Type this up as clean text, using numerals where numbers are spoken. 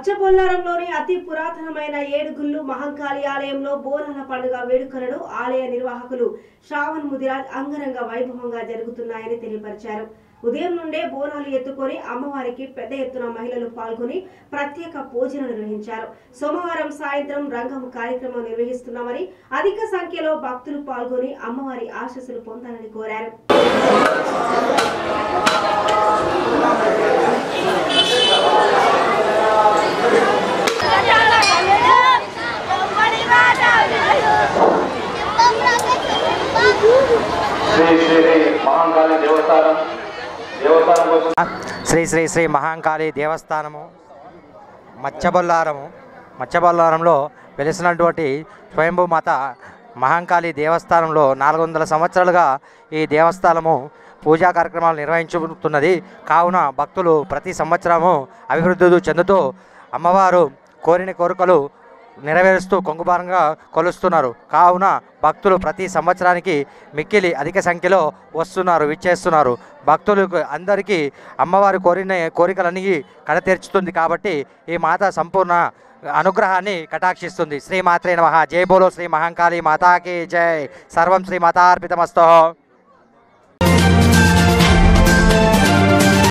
మచ్చబొల్లారంలోని అతి పురాతనమైన ఏడుగుళ్ళు మహంకాళి ఆలయంలో బోనాల పండుగ వేడుకలను ఆలయ నిర్వాహకులు శ్రావణ్ ముదిరాజ్ అంగరంగ వైభవంగా జరుగుతున్నాయని తెలియపరిచారు. ఉదయం నుండే బోనాలు ఎత్తుకొని అమ్మవారికి పెద్ద ఎత్తున మహిళలు పాల్గొని ప్రత్యేక పూజలు నిర్వహించారు. సోమవారం సాయంత్రం రంగం కార్యక్రమం నిర్వహిస్తున్నామని, అధిక సంఖ్యలో భక్తులు పాల్గొని అమ్మవారి ఆశీస్సులు పొందాలని కోరారు. శ్రీ శ్రీ శ్రీ మహంకాళి దేవస్థానము మచ్చబొల్లారంలో వెలిసినటువంటి స్వయంభూ మాత మహంకాళి దేవస్థానంలో 400 సంవత్సరాలుగా ఈ దేవస్థానము పూజా కార్యక్రమాలు నిర్వహించుతున్నది. కావున భక్తులు ప్రతి సంవత్సరము అభివృద్ధి చెందుతూ అమ్మవారు కోరిన కోరికలు నెరవేరుస్తూ కొంగుబారంగా కొలుస్తున్నారు. కావున భక్తులు ప్రతి సంవత్సరానికి మిక్కిలి అధిక సంఖ్యలో వస్తున్నారు, విచ్చేస్తున్నారు. భక్తులకు అందరికీ అమ్మవారి కోరిన కోరికలన్నీ కడతీర్చుతుంది. కాబట్టి ఈ మాత సంపూర్ణ అనుగ్రహాన్ని కటాక్షిస్తుంది. శ్రీ మాత్రే నమః. జై బోలో శ్రీ మహంకాళి మాతాకి జై. సర్వం శ్రీ మాతార్పితమస్తు.